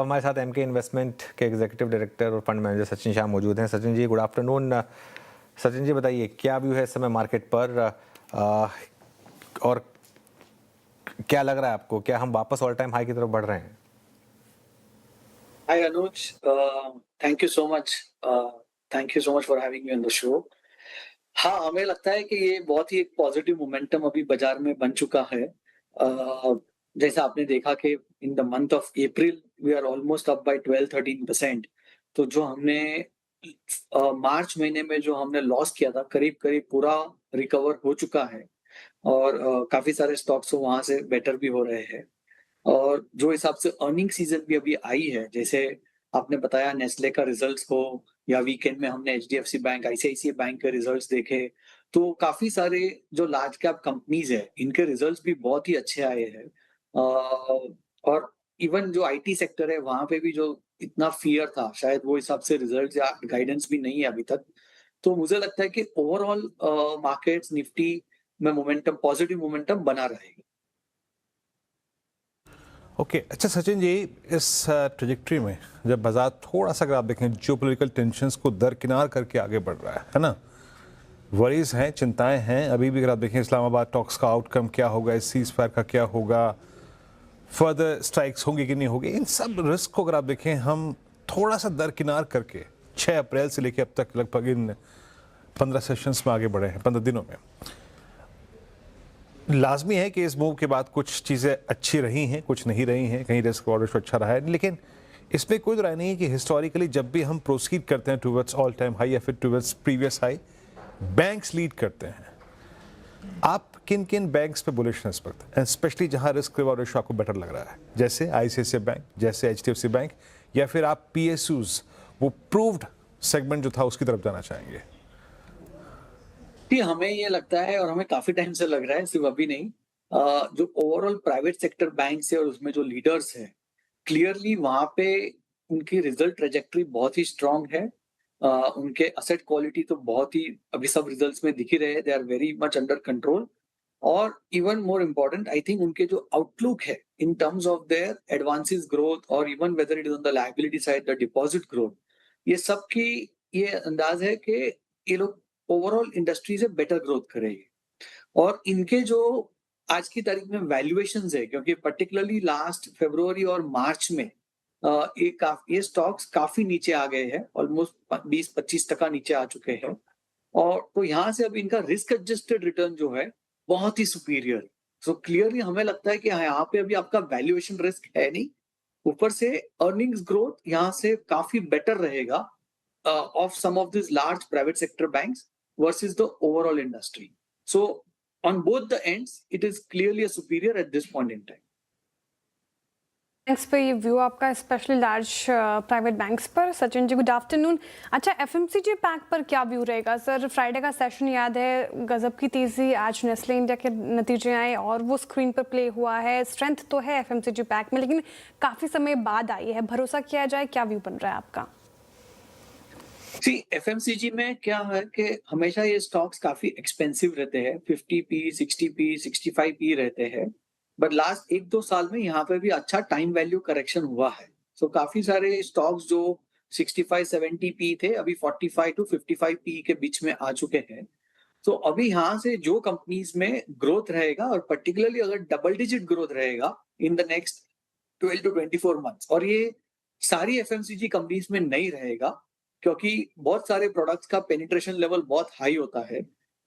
हमारे साथ MK investment के एग्जीक्यूटिव डायरेक्टर और फंड मैनेजर सचिन शाह मौजूद हैं। Sachin ji, good afternoon. सचिन जी, बताइए क्या व्यू है इस समय मार्केट पर और क्या लग रहा है आपको, क्या हम वापस ऑल टाइम हाई की तरफ बढ़ रहे हैं? Hi Anuj, thank you so much. Thank you so much for having me on the show. हाँ, हमें लगता है कि ये बहुत ही एक पॉजिटिव मोमेंटम अभी बाजार में बन चुका है। जैसा आपने देखा कि in the month of April we are almost up by 12-13%। तो जो हमने मार्च महीने में जो हमने लॉस किया था, करीब-करीब पूरा रिकवर हो चुका है और काफ़ी सारे स्टॉक्स तो वहाँ से बेटर भी हो रहे हैं। और जो हिसाब से अर्निंग सीजन भी अभी आई है, जैसे आपने बताया नेस्ले का रिजल्ट्स हो या वीकेंड में हमने एचडीएफसी बैंक, आईसीआईसीआई बैंक के रिजल्ट्स देखे, तो काफी सारे जो लार्ज कैप कंपनीज है, इनके रिजल्ट्स भी बहुत ही अच्छे आए हैं। और इवन जो आईटी सेक्टर है, वहां पे भी जो इतना फियर था, शायद वो हिसाब से रिजल्ट्स या गाइडेंस भी नहीं है अभी तक। तो मुझे लगता है कि ओवरऑल मार्केट्स निफ्टी में मोमेंटम, पॉजिटिव मोमेंटम बना रहेगा। ओके अच्छा सचिन जी, इस ट्रेजेक्ट्री में जब बाजार थोड़ा सा अगर आप देखें जियोपॉलिटिकल टेंशंस को दरकिनार करके आगे बढ़ रहा है ना, वरीज हैं, चिंताएं हैं। अभी भी अगर आप देखें इस्लामाबाद टॉक्स का आउटकम क्या होगा, इस सीज फायर का क्या होगा, फर्दर स्ट्राइक्स होंगी कि नहीं होगी, इन सब रिस्क को अगर आप देखें हम थोड़ा सा दरकिनार करके 6 अप्रैल से लेकर अब तक लगभग इन 15 सेशंस में आगे बढ़े हैं, 15 दिनों में। लाजमी है कि इस मूव के बाद कुछ चीज़ें अच्छी रही हैं, कुछ नहीं रही हैं, कहीं रिस्क वॉलेट अच्छा रहा है, लेकिन इसमें कोई राय नहीं है कि हिस्टोरिकली जब भी हम प्रोसीड करते हैं टूवर्ड्स ऑल टाइम हाई या फिर towards previous high, banks lead करते हैं। आप किन किन बैंक्स पे बुलिशनेस रखते हैं, स्पेशली जहां रिस्क रिवॉर्ड रेशियो आपको बेटर लग रहा है, जैसे आईसीआईसीआई बैंक, जैसे एचडीएफसी बैंक, या फिर आप पीएसयूज, वो प्रूव्ड सेगमेंट जो था उसकी तरफ जाना चाहेंगे? जी, हमें ये लगता है और हमें काफ़ी टाइम से लग रहा है, सिर्फ़ अभी नहीं। जो ओवरऑल प्राइवेट सेक्टर बैंक्स है और उसमें जो लीडर्स हैं, क्लियरली वहाँ पे उनकी रिज़ल्ट ट्रैजेक्टरी बहुत ही स्ट्रॉन्ग है। उनके एसेट क्वालिटी तो बहुत ही अभी सब रिज़ल्ट्स में दिख ही रहे हैं, they are very much under control. और even more important I think उनके जो आउटलुक है in terms of their advances growth और even whether it is on the liability side, the deposit growth, ये सब की ये अंदाज़ है कि ये लोग ओवरऑल इंडस्ट्री से बेटर ग्रोथ करेगी। और इनके जो आज की तारीख में वैल्यूएशंस है, क्योंकि पर्टिकुलरली लास्ट फरवरी और मार्च में ये स्टॉक्स काफी नीचे आ गए हैं, ऑलमोस्ट 20-25% नीचे आ चुके हैं। और तो यहाँ से अब इनका रिस्क एडजस्टेड रिटर्न जो है बहुत ही सुपीरियर। सो क्लियरली हमें लगता है कि हाँ, यहाँ पे अभी आपका वैल्यूएशन रिस्क है नहीं, ऊपर से अर्निंग्स ग्रोथ यहाँ से काफी बेटर रहेगा of some of these large private sector banks versus the overall industry. So on both the ends, it is clearly a superior at this point in time. Banks पे ये view आपका, specially large private banks पर। Sachin ji, good afternoon. अच्छा, FMCG pack पर क्या view रहेगा sir? Friday का session याद है, गजब की तेजी, आज नेस्ले इंडिया के नतीजे आए और वो स्क्रीन पर प्ले हुआ है। स्ट्रेंथ तो है एफएमसीजी पैक में, लेकिन काफी समय बाद आई है, भरोसा किया जाए, क्या व्यू बन रहा है आपका? जी, एफएमसीजी में क्या है कि हमेशा ये स्टॉक्स काफी एक्सपेंसिव रहते हैं, 50p, 60p, 65p रहते हैं। बट लास्ट 1-2 साल में यहाँ पे भी अच्छा टाइम वैल्यू करेक्शन हुआ है। सो काफी सारे स्टॉक्स जो 65-70p थे, अभी 45-55p के बीच में आ चुके हैं। तो अभी यहाँ से जो कंपनीज में ग्रोथ रहेगा और पर्टिकुलरली अगर डबल डिजिट ग्रोथ रहेगा in the next 12 to 24 months, और ये सारी एफएमसीजी कंपनीज में नहीं रहेगा, क्योंकि बहुत सारे प्रोडक्ट्स का पेनिट्रेशन लेवल बहुत हाई होता है।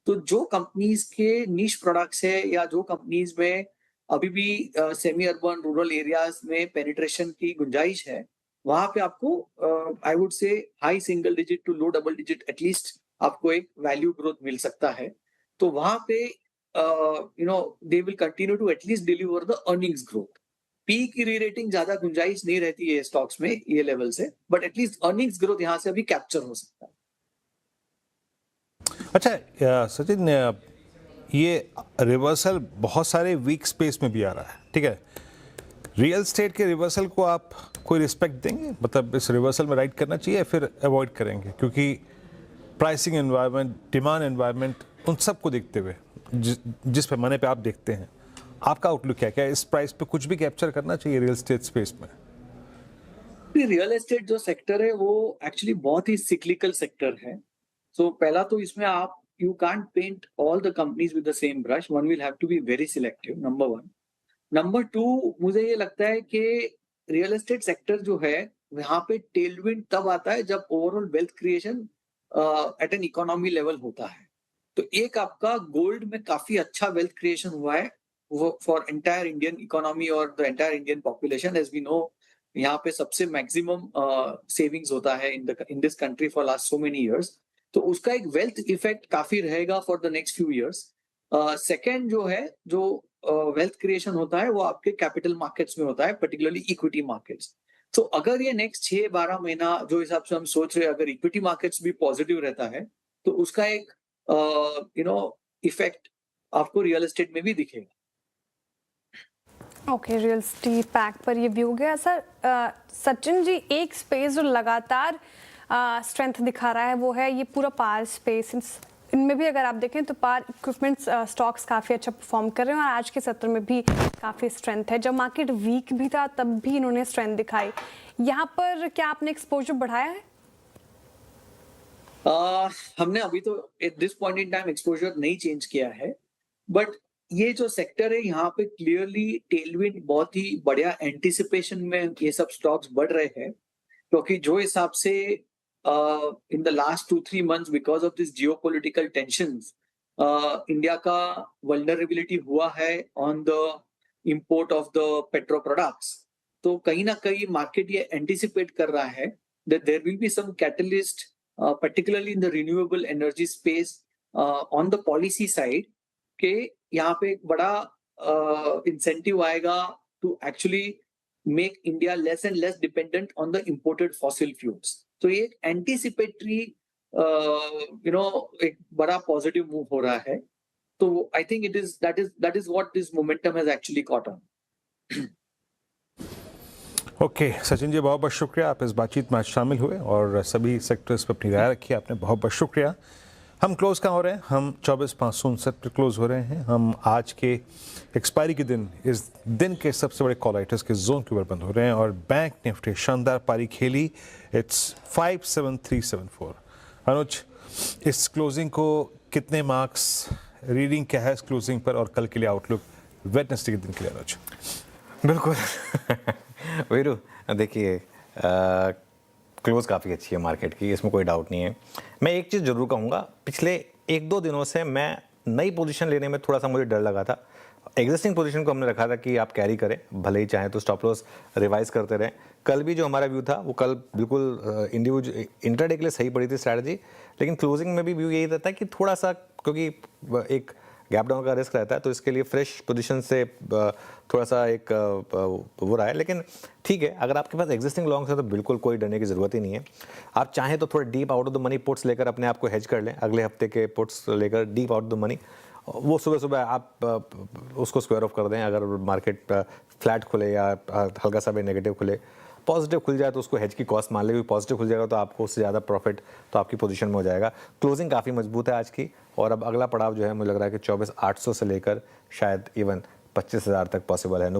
तो जो कंपनीज के निश प्रोडक्ट्स है या जो कंपनीज में अभी भी सेमी अर्बन रूरल एरियाज में पेनिट्रेशन की गुंजाइश है, वहां पे आपको I would say high single digit to low double digit at least आपको एक वैल्यू ग्रोथ मिल सकता है। तो वहां पे they will continue to at least deliver the earnings growth. P की री रेटिंग ज्यादा गुंजाइश नहीं रहती है स्टॉक्स में ये लेवल से, बट एटलीस्ट अर्निंग्स ग्रोथ यहाँ से अभी कैप्चर हो सकता है। अच्छा सचिन, ये रिवर्सल बहुत सारे वीक स्पेस में भी आ रहा है, ठीक है। रियल स्टेट के रिवर्सल को आप कोई रिस्पेक्ट देंगे? मतलब इस रिवर्सल में राइड करना चाहिए या फिर अवॉइड करेंगे? क्योंकि प्राइसिंग एनवायरनमेंट, डिमांड एनवायरनमेंट, उन सब को देखते हुए जिस पैमाने पे आप देखते हैं, आपका आउटलुक क्या है? क्या इस प्राइस पे कुछ भी कैप्चर करना चाहिए रियल स्टेट स्पेस में? एक्चुअली रियल एस्टेट जो सेक्टर है वो एक्चुअली बहुत ही सिक्लिकल सेक्टर है. सो पहला तो इसमें आप you can't paint all the companies with the same brush. One will have to be very selective, number 1. Number 2, मुझे ये लगता है कि रियल एस्टेट सेक्टर जो है यहाँ पे टेलविंड तब आता है जब overall wealth creation at an economy level होता है. तो एक आपका गोल्ड में काफी अच्छा वेल्थ क्रिएशन हुआ है फॉर एंटायर इंडियन इकोनॉमी और the entire Indian population. As we know, यहाँ पे सबसे मैक्सिमम सेविंग्स होता है in this country for last so many years. तो उसका एक वेल्थ इफेक्ट काफी रहेगा for the next few years. Second जो है, जो वेल्थ क्रिएशन होता है वो आपके कैपिटल मार्केट्स में होता है, पर्टिकुलरली इक्विटी मार्केट्स. तो अगर ये नेक्स्ट 6-12 महीना जो हिसाब से हम सोच रहे हैं, अगर इक्विटी मार्केट्स भी पॉजिटिव रहता है तो उसका एक इफेक्ट आपको रियल एस्टेट में भी दिखेगा. ओके, रियल एस्टेट पैक पर ये व्यू गया सर. सचिन जी, एक स्पेस जो लगातार स्ट्रेंथ दिखा रहा है वो है ये पूरा पावर स्पेस. इनमें भी अगर आप देखें तो पावर इक्विपमेंट स्टॉक्स काफ़ी अच्छा परफॉर्म कर रहे हैं और आज के सत्र में भी काफ़ी स्ट्रेंथ है. जब मार्केट वीक भी था तब भी इन्होंने स्ट्रेंथ दिखाई. यहाँ पर क्या आपने एक्सपोजर बढ़ाया है? हमने अभी तो at this point in time exposure नहीं चेंज किया है, बट ये जो सेक्टर है यहाँ पे क्लियरली टेलविंड बहुत ही बढ़िया एंटिसिपेशन में ये सब स्टॉक्स बढ़ रहे हैं. क्योंकि जो हिसाब से in the last 2-3 months because of this geopolitical tensions, India का vulnerability हुआ है on the import of the petro products. तो कहीं ना कहीं मार्केट ये एंटिसिपेट कर रहा है that there will be some catalyst, particularly in the renewable energy space, on the policy side, के यहाँ पे एक बड़ा इंसेंटिव आएगा to actually make India less and less dependent on the imported fossil fuels. तो ये एक एंटीसिपेटरी एक बड़ा पॉजिटिव मूव हो रहा है. तो I think that is what this momentum has actually caught on. Okay Sachin ji, बहुत बहुत शुक्रिया, आप इस बातचीत में आज शामिल हुए और सभी सेक्टर्स पर अपनी राय रखी. आपने बहुत बहुत शुक्रिया. हम क्लोज कहाँ हो रहे हैं? हम 24,559 पर क्लोज हो रहे हैं. हम आज के एक्सपायरी के दिन, इस दिन के सबसे बड़े कॉल राइटर्स के जोन के ऊपर बंद हो रहे हैं और बैंक निफ्टी शानदार पारी खेली. इट्स 57374. अनुज, इस क्लोजिंग को कितने मार्क्स, रीडिंग क्या है इस क्लोजिंग पर और कल के लिए आउटलुक वेडनेसडे के दिन के लिए? अनुज बिल्कुल वीरू, देखिए क्लोज काफ़ी अच्छी है मार्केट की, इसमें कोई डाउट नहीं है. मैं एक चीज़ ज़रूर कहूँगा, पिछले 1-2 दिनों से मैं नई पोजीशन लेने में थोड़ा सा मुझे डर लगा था. एग्जिस्टिंग पोजीशन को हमने रखा था कि आप कैरी करें, भले ही चाहें तो स्टॉप लॉस रिवाइज करते रहें. कल भी जो हमारा व्यू था वो कल बिल्कुल इंट्राडे के लिए सही पड़ी थी स्ट्रैटेजी, लेकिन क्लोजिंग में भी व्यू यही रहता है कि थोड़ा सा, क्योंकि एक गैप डाउन का रिस्क रहता है, तो इसके लिए फ्रेश पोजीशन से थोड़ा सा एक वो रहा है. लेकिन ठीक है, अगर आपके पास एग्जिस्टिंग लॉन्ग्स है तो बिल्कुल कोई डरने की ज़रूरत ही नहीं है. आप चाहें तो थोड़ा deep out of the money puts लेकर अपने आप को हेज कर लें, अगले हफ्ते के पुट्स लेकर डीप आउट द मनी. वो सुबह सुबह आप उसको स्क्वायर ऑफ कर दें. अगर मार्केट फ्लैट खुले या हल्का सा भी नेगेटिव खुले, पॉजिटिव खुल जाए तो उसको हेज की कॉस्ट मान लेगी. पॉजिटिव खुल जाएगा तो आपको उससे ज़्यादा प्रॉफिट तो आपकी पोजीशन में हो जाएगा. क्लोजिंग काफ़ी मजबूत है आज की, और अब अगला पड़ाव जो है मुझे लग रहा है कि 24,800 से लेकर शायद इवन 25,000 तक पॉसिबल है.